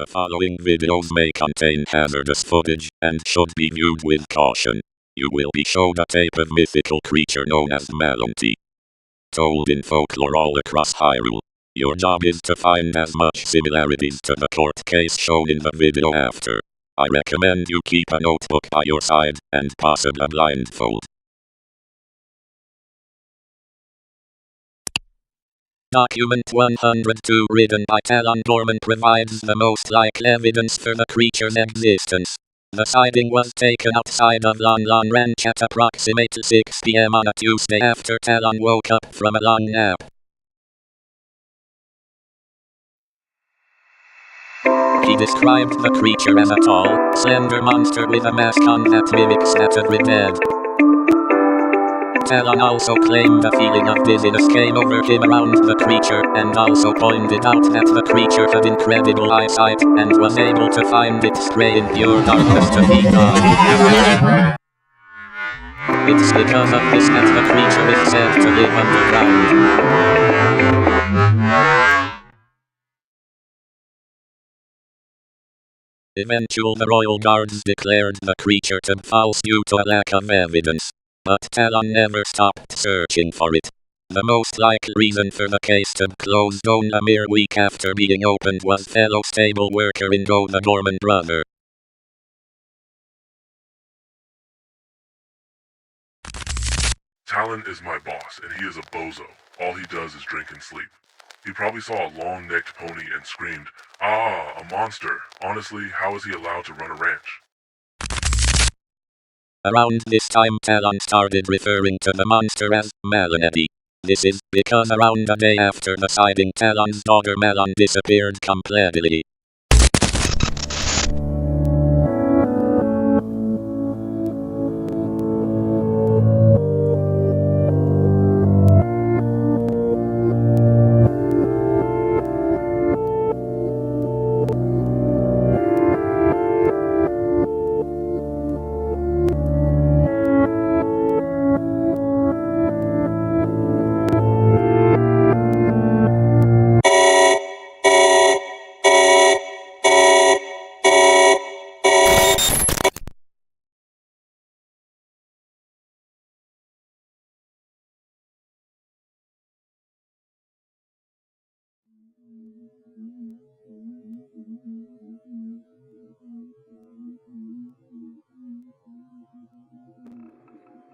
The following videos may contain hazardous footage and should be viewed with caution. You will be shown a tape of mythical creature known as Malonti, told in folklore all across Hyrule. Your job is to find as much similarities to the court case shown in the video after. I recommend you keep a notebook by your side and possibly a blindfold. Document 102 written by Talon Gorman provides the most likely evidence for the creature's existence. The sighting was taken outside of Lon Lon Ranch at approximately 6 p.m. on a Tuesday after Talon woke up from a long nap. He described the creature as a tall, slender monster with a mask on that mimics that of the dead. Talon also claimed a feeling of dizziness came over him around the creature, and also pointed out that the creature had incredible eyesight, and was able to find its prey in pure darkness to feed on. It's because of this that the creature is said to live underground. Eventually the royal guards declared the creature to be false due to a lack of evidence. But Talon never stopped searching for it. The most likely reason for the case to be closed only a mere week after being opened was fellow stable worker Ingo the Gorman brother. Talon is my boss, and he is a bozo. All he does is drink and sleep. He probably saw a long-necked pony and screamed, "Ah, a monster." Honestly, how is he allowed to run a ranch? Around this time Talon started referring to the monster as Maloneti. This is because around a day after the sighting Talon's daughter Malon disappeared completely.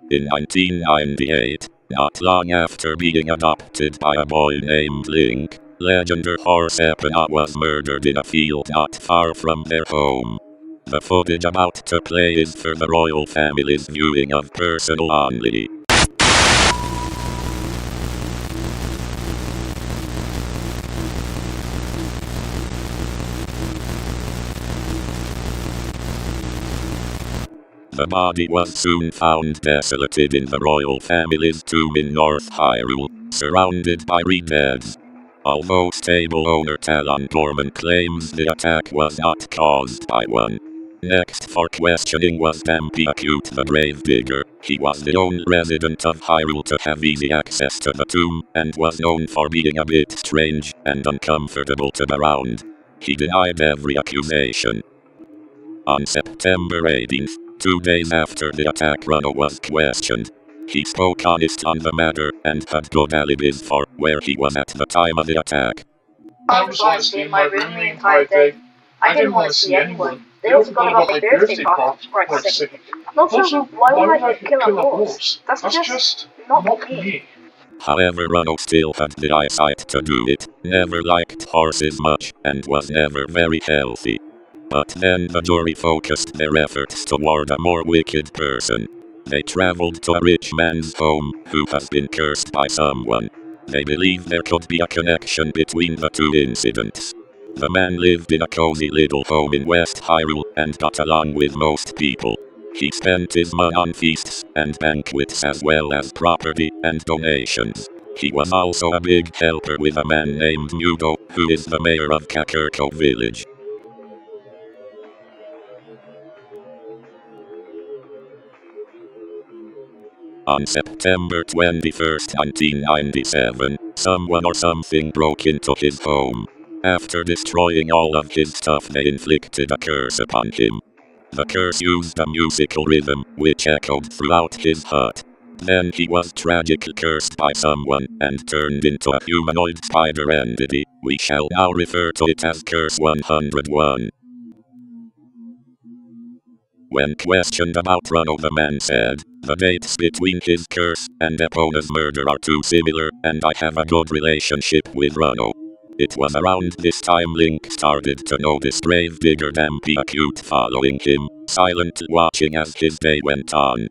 In 1998, not long after being adopted by a boy named Link, legendary horse Epona was murdered in a field not far from their home. The footage about to play is for the royal family's viewing of personal only. The body was soon found desolated in the royal family's tomb in North Hyrule, surrounded by redheads. Although stable owner Talon Gorman claims the attack was not caused by one. Next for questioning was Dampé the Gravedigger. He was the only resident of Hyrule to have easy access to the tomb, and was known for being a bit strange and uncomfortable to be around. He denied every accusation. On September 18th, 2 days after the attack, Runo was questioned. He spoke honest on the matter and had good alibis for where he was at the time of the attack. I was honestly in my room the entire day. I didn't want to see anyone. They all forgot about my birthday party, for Christ's sake. Also, why would I kill a horse? That's just not me. However, Runo still had the eyesight to do it, never liked horses much, and was never very healthy. But then the jury focused their efforts toward a more wicked person. They traveled to a rich man's home, who has been cursed by someone. They believed there could be a connection between the two incidents. The man lived in a cozy little home in West Hyrule, and got along with most people. He spent his money on feasts and banquets as well as property and donations. He was also a big helper with a man named Mudo, who is the mayor of Kakurko village. On September 21, 1997, someone or something broke into his home. After destroying all of his stuff, they inflicted a curse upon him. The curse used a musical rhythm, which echoed throughout his hut. Then he was tragically cursed by someone, and turned into a humanoid spider entity. We shall now refer to it as Curse 101. When questioned about Runo, the man said, "The dates between his curse and Epona's murder are too similar, and I have a good relationship with Runo." It was around this time Link started to notice Gravedigger Dampé acute following him, silently watching as his day went on.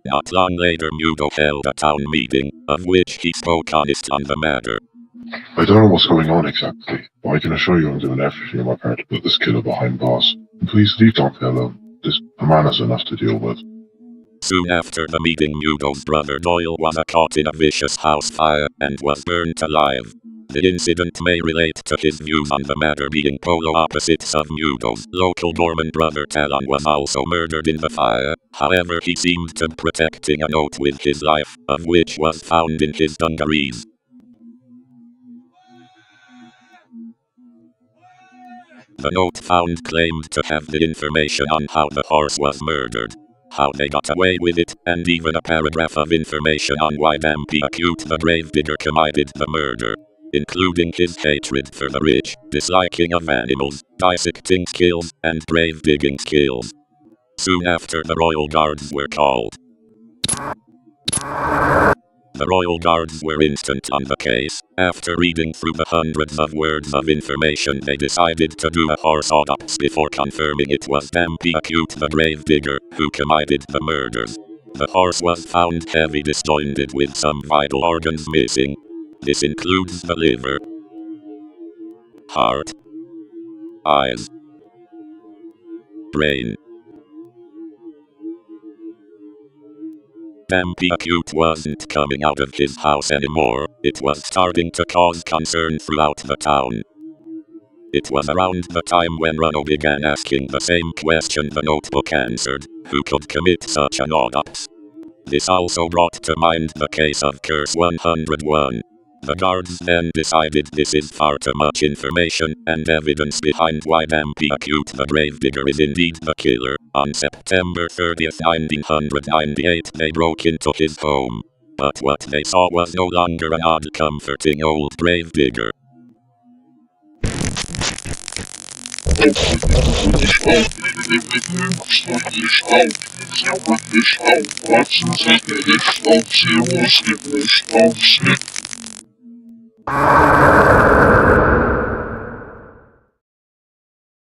Not long later, Mudo held a town meeting, of which he spoke honest on the matter. I don't know what's going on exactly, but I can assure you I'm doing everything in my power to put this killer behind bars. Please leave Dampé alone. This man has enough to deal with. Soon after the meeting, Mudo's brother Doyle was caught in a vicious house fire and was burnt alive. The incident may relate to his views on the matter being polar opposites of Mudo's. Local Gorman brother Talon was also murdered in the fire, however he seemed to be protecting a note with his life, of which was found in his dungarees. The note found claimed to have the information on how the horse was murdered, how they got away with it, and even a paragraph of information on why Dampé accused the Gravedigger committed the murder, including his hatred for the rich, disliking of animals, dissecting skills, and grave digging skills. Soon after, the royal guards were called. The royal guards were instant on the case. After reading through the hundreds of words of information, they decided to do a horse autopsy before confirming it was Dampé accused the Gravedigger who committed the murders. The horse was found heavy disjointed with some vital organs missing. This includes the liver, heart, eyes, brain. Dampé accused wasn't coming out of his house anymore. It was starting to cause concern throughout the town. It was around the time when Runo began asking the same question the notebook answered: who could commit such an autopsy? This also brought to mind the case of Curse 101. The guards then decided this is far too much information and evidence behind why Dampé accused the Gravedigger is indeed the killer. On September 30th, 1998, they broke into his home. But what they saw was no longer an odd, comforting old Gravedigger.